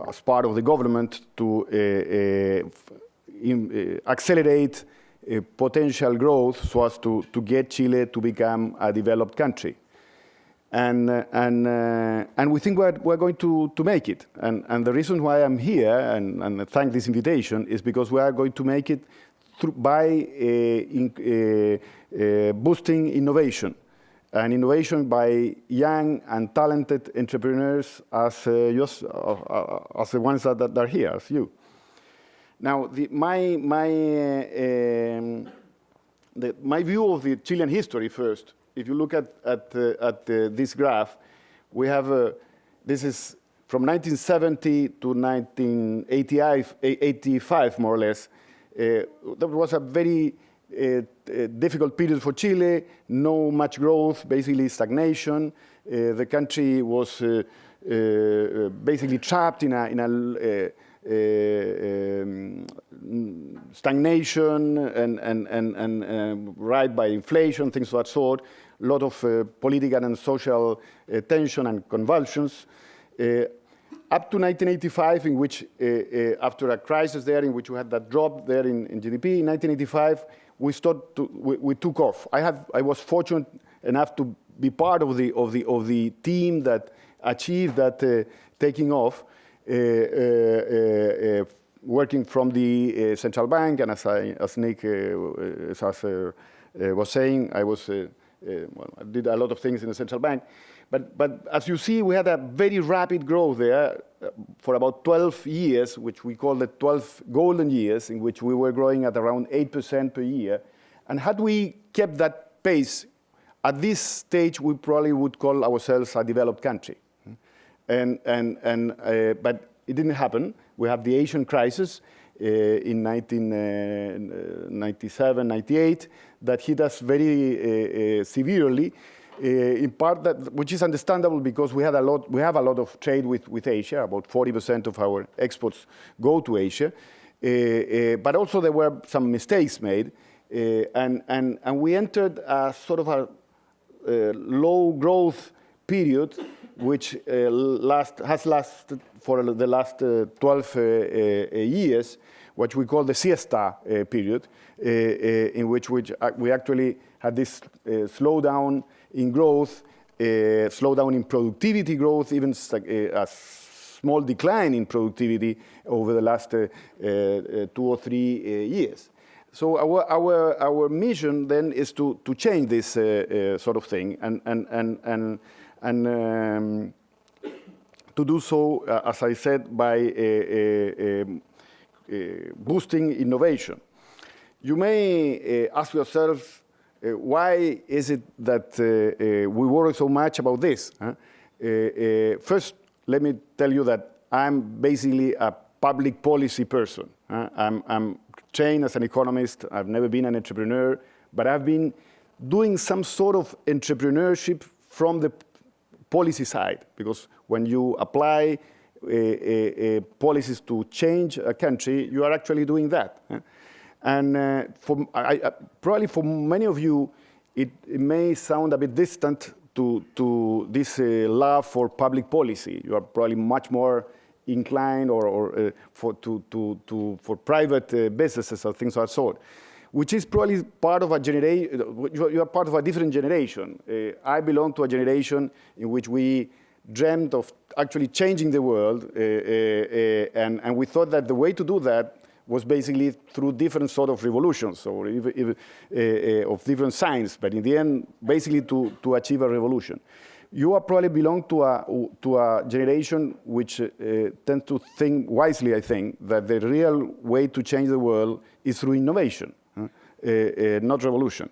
as part of the government to accelerate potential growth so as to get Chile to become a developed country. And we think we're going to make it. And the reason why I'm here and thank this invitation is because we are going to make it by boosting innovation. And innovation by young and talented entrepreneurs as the ones that are here, as you. Now, my view of the Chilean history first. If you look at this graph, we have this is from 1970 to 1985, more or less. That was a very difficult period for Chile. No much growth, basically stagnation. The country was basically trapped in a stagnation and right by inflation, things of that sort. A lot of political and social tension and convulsions. Up to 1985, in which, after a crisis there, in which we had that drop there in GDP, in 1985, we took off. I was fortunate enough to be part of the team that achieved that taking off, working from the central bank, and as Nick was saying, I did a lot of things in the central bank. But as you see, we had a very rapid growth there for about 12 years, which we call the 12 golden years, in which we were growing at around 8% per year. And had we kept that pace, at this stage, we probably would call ourselves a developed country. But it didn't happen. We have the Asian crisis in 1997, 98, that hit us very severely. In part, which is understandable because we have a lot of trade with Asia. About 40% of our exports go to Asia. But also there were some mistakes made, and we entered a sort of a low growth period, which has lasted for the last 12 years, what we call the siesta period, in which we actually had this slowdown in growth, slowdown in productivity growth, even a small decline in productivity over the last 2 or 3 years. So our mission then is to change this sort of thing and to do so, as I said, by boosting innovation. You may ask yourself, why is it that we worry so much about this? First, let me tell you that I'm basically a public policy person. I'm trained as an economist. I've never been an entrepreneur, but I've been doing some sort of entrepreneurship from the policy side, because when you apply policies to change a country, you are actually doing that. And probably for many of you, it may sound a bit distant to this love for public policy. You are probably much more inclined for private businesses or things of that sort, which is probably part of a generation. You are part of a different generation. I belong to a generation in which we dreamt of actually changing the world, and we thought that the way to do that was basically through different sort of revolutions or of different signs, but in the end, basically to achieve a revolution. You probably belong to a generation which tends to think wisely, I think, that the real way to change the world is through innovation, not revolution.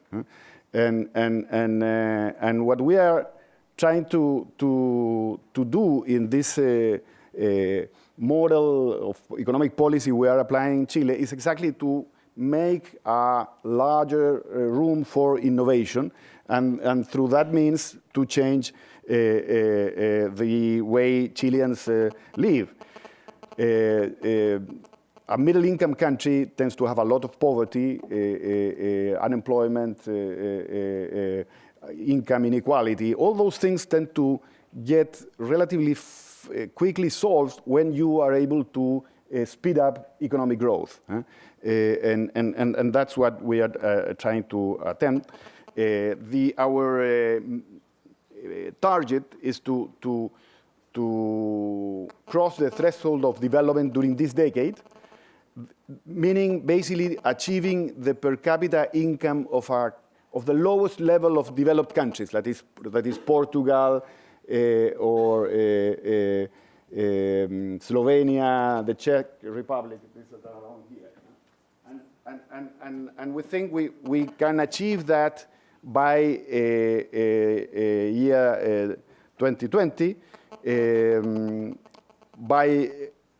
And what we are trying to do in this model of economic policy we are applying in Chile is exactly to make a larger room for innovation, and through that means to change the way Chileans live. A middle-income country tends to have a lot of poverty, unemployment, income inequality. All those things tend to get relatively quickly solved when you are able to speed up economic growth. And that's what we are trying to attempt. Our target is to cross the threshold of development during this decade, meaning basically achieving the per capita income of the lowest level of developed countries, that is Portugal, or Slovenia, the Czech Republic, these are around here. And we think we can achieve that by year 2020 by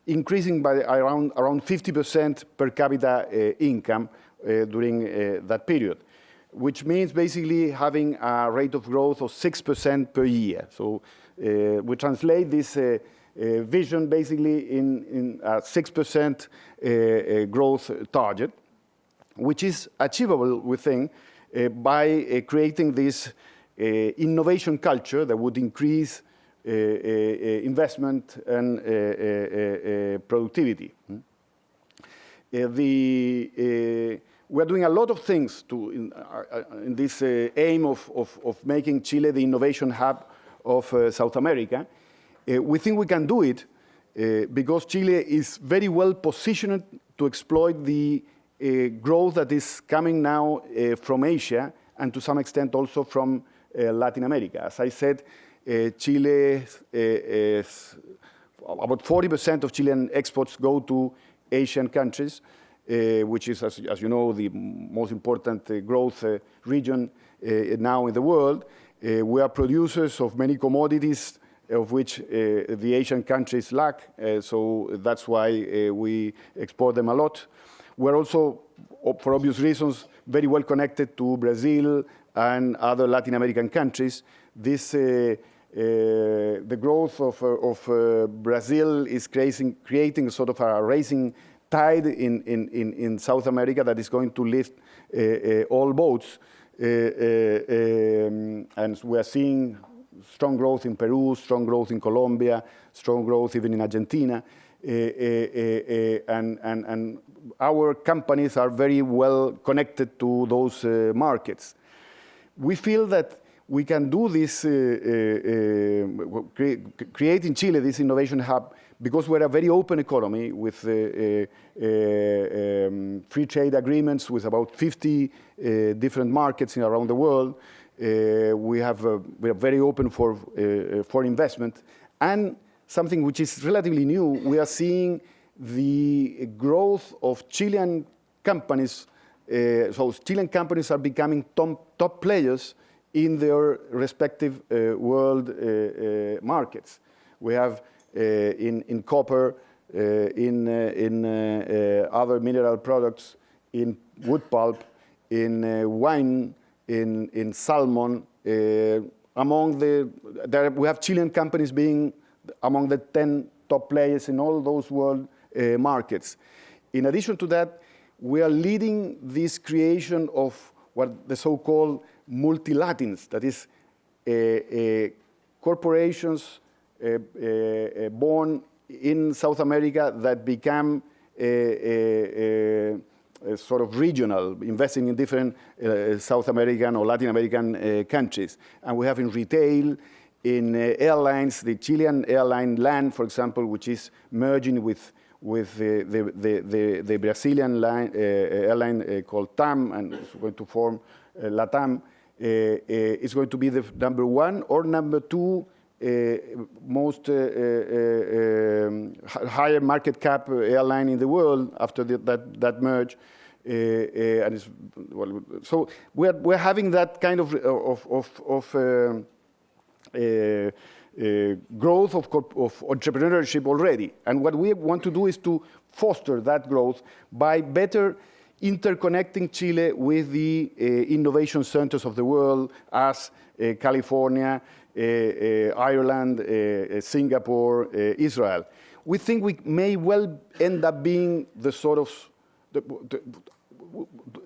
increasing by around 50% per capita income during that period, which means basically having a rate of growth of 6% per year. So we translate this vision basically in a 6% growth target, which is achievable, we think, by creating this innovation culture that would increase investment and productivity. We're doing a lot of things in this aim of making Chile the innovation hub of South America. We think we can do it because Chile is very well positioned to exploit the growth that is coming now from Asia and to some extent also from Latin America. As I said, Chile is about 40% of Chilean exports go to Asian countries. which is, as you know, the most important growth region now in the world. We are producers of many commodities of which the Asian countries lack, so that's why we export them a lot. We're also, for obvious reasons, very well connected to Brazil and other Latin American countries. The growth of Brazil is creating sort of a rising tide in South America that is going to lift all boats. And we are seeing strong growth in Peru, strong growth in Colombia, strong growth even in Argentina. And our companies are very well connected to those markets. We feel that we can do this, create in Chile this innovation hub, because we're a very open economy with free trade agreements with about 50 different markets around the world. We are very open for foreign investment. And something which is relatively new, we are seeing the growth of Chilean companies. So Chilean companies are becoming top players in their respective world markets. We have in copper, in other mineral products, in wood pulp, in wine, in salmon. We have Chilean companies being among the 10 top players in all those world markets. In addition to that, we are leading this creation of what the so-called multilatins, that is, corporations born in South America that become sort of regional, investing in different South American or Latin American countries. And we have in retail, in airlines, the Chilean airline LAN, for example, which is merging with the Brazilian airline called TAM, and it's going to form LATAM. It's going to be the #1 or #2 most higher market cap airline in the world after that merge. And so we're having that kind of growth of entrepreneurship already. And what we want to do is to foster that growth by better interconnecting Chile with the innovation centers of the world, as California, Ireland, Singapore, Israel. We think we may well end up being the sort of,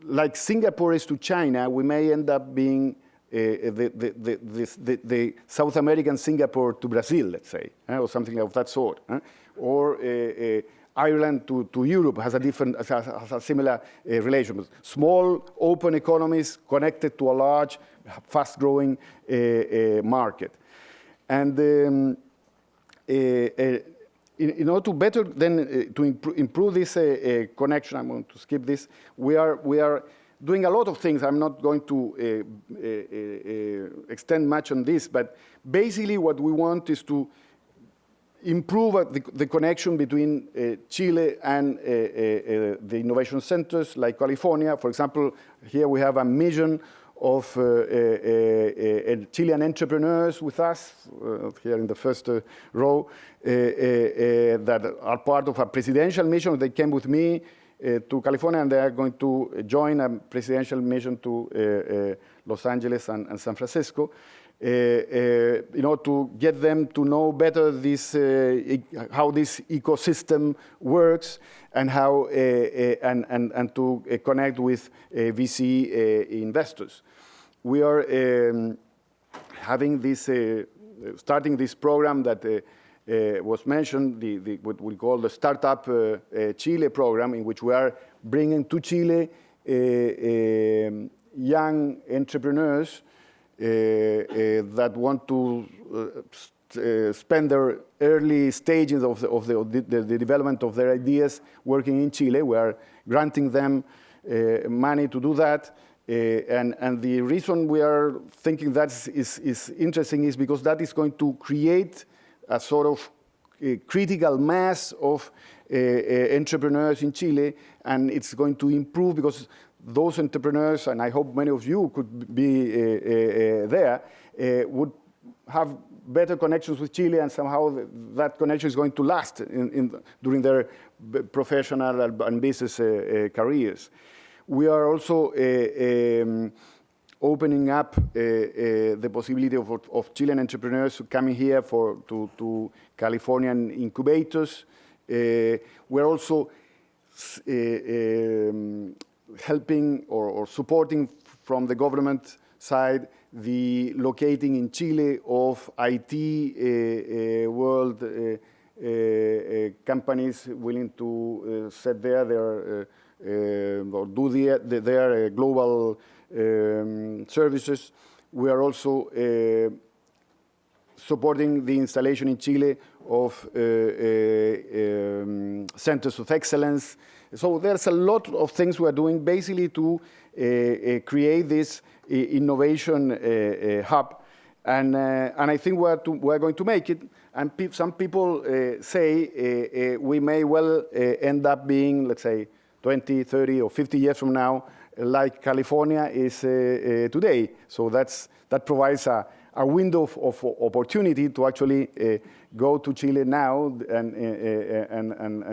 like Singapore is to China, we may end up being the South American Singapore to Brazil, let's say, or something of that sort. Or Ireland to Europe has a similar relation. Small, open economies connected to a large, fast-growing market. And in order to better then to improve this connection, I'm going to skip this. We are doing a lot of things. I'm not going to extend much on this, but basically what we want is to improve the connection between Chile and the innovation centers like California. For example, here we have a mission of Chilean entrepreneurs with us, here in the first row, that are part of a presidential mission. They came with me to California, and they are going to join a presidential mission to Los Angeles and San Francisco, in order to get them to know better how this ecosystem works and how and to connect with VC investors. We are having this starting this program that was mentioned, what we call the Startup Chile program, in which we are bringing to Chile young entrepreneurs that want to spend their early stages of the development of their ideas working in Chile. We are granting them money to do that. And the reason we are thinking that is interesting is because that is going to create a sort of critical mass of entrepreneurs in Chile, and it's going to improve because those entrepreneurs, and I hope many of you could be there, would have better connections with Chile, and somehow that connection is going to last during their professional and business careers. We are also opening up the possibility of Chilean entrepreneurs coming here to Californian incubators. We're also helping or supporting from the government side the locating in Chile of IT world companies willing to set their or do their global services. We are also supporting the installation in Chile of centers of excellence. So there's a lot of things we are doing basically to create this innovation hub. And I think we're going to make it. And some people say we may well end up being, let's say, 20, 30, or 50 years from now, like California is today. So that provides a window of opportunity to actually go to Chile now and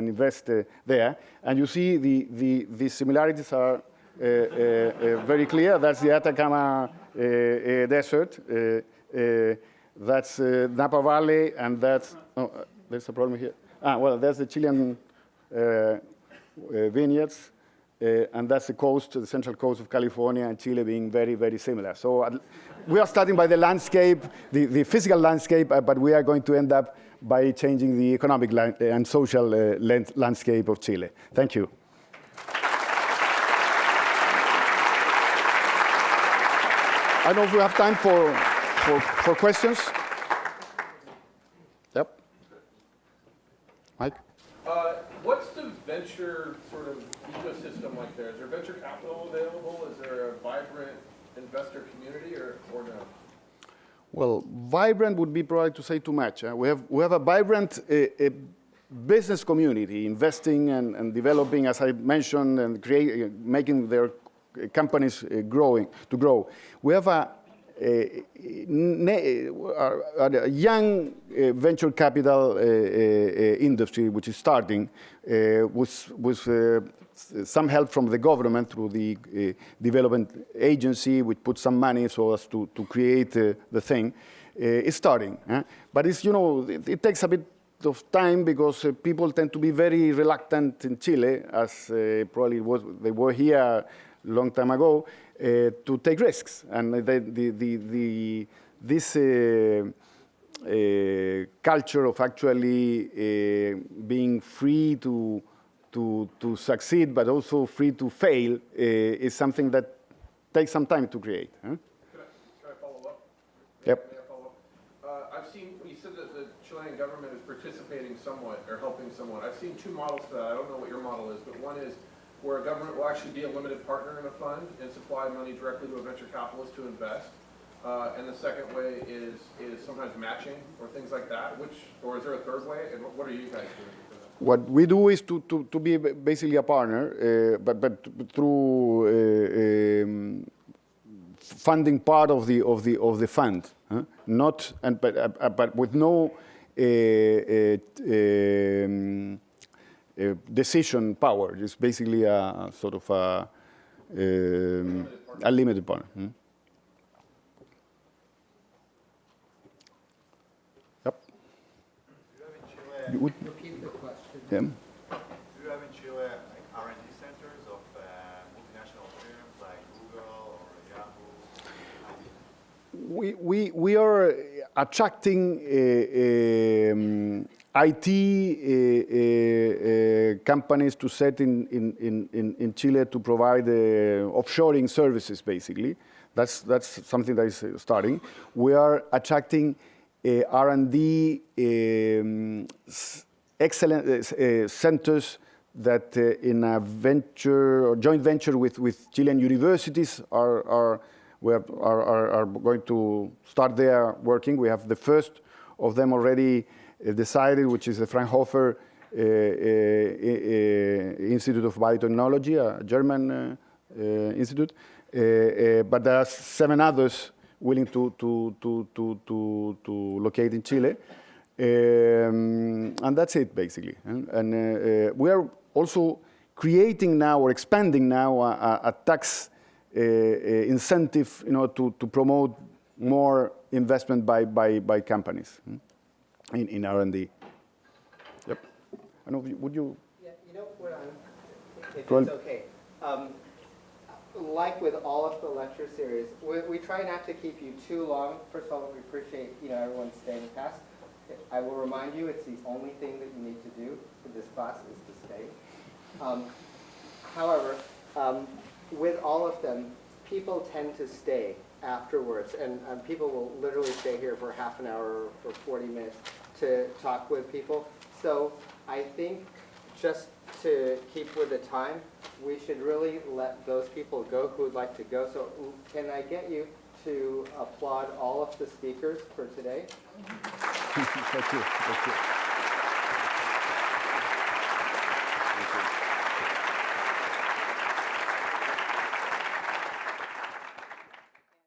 invest there. And you see the similarities are very clear. That's the Atacama Desert. That's Napa Valley, and that's, there's a problem here. Well, there's the Chilean vineyards, and that's the coast, the central coast of California and Chile being very, very similar. So we are starting by the landscape, the physical landscape, but we are going to end up by changing the economic and social landscape of Chile. Thank you. I don't know if we have time for questions. Yep. Mike? What's the venture sort of ecosystem like there? Is there venture capital available? Is there a vibrant investor community or no? Well, vibrant would be probably to say too much. We have a vibrant business community investing and developing, as I mentioned, and making their companies to grow. We have a young venture capital industry which is starting with some help from the government through the development agency, which put some money so as to create the thing. It's starting, but it's, it takes a bit of time because people tend to be very reluctant in Chile, as probably they were here a long time ago, to take risks. And this culture of actually being free to succeed, but also free to fail, is something that takes some time to create. Can I follow up? Yep. May I follow up? I've seen, you said that the Chilean government is participating somewhat or helping somewhat. I've seen two models to that. I don't know what your model is, but one is where a government will actually be a limited partner in a fund and supply money directly to a venture capitalist to invest. And the second way is sometimes matching or things like that. Or is there a third way? And what are you guys doing for that? What we do is to be basically a partner, but through funding part of the fund, not but with no decision power. It's basically a sort of a limited partner. Yep. Do you have in Chile, repeat the question. Yeah. Do you have in Chile like R&D centers of multinational firms like Google or Yahoo? We are attracting IT companies to set in Chile to provide offshoring services, basically. That's something that is starting. We are attracting R&D excellent centers that in a venture or joint venture with Chilean universities are going to start there working. We have the first of them already decided, which is the Fraunhofer Institute of Biotechnology, a German institute, but there are 7 others willing to locate in Chile. And that's it, basically. And we are also creating now or expanding now a tax incentive, to promote more investment by companies in R&D. Yep. I know. Would you? Yeah, you know what if Well- it's okay. Like with all of the lecture series, we try not to keep you too long. First of all, we appreciate everyone staying past. I will remind you, it's the only thing that you need to do for this class is to stay. However, with all of them, people tend to stay afterwards, and people will literally stay here for half an hour or 40 minutes to talk with people. So I think just to keep with the time, we should really let those people go who would like to go. So can I get you to applaud all of the speakers for today? Thank you. Thank you.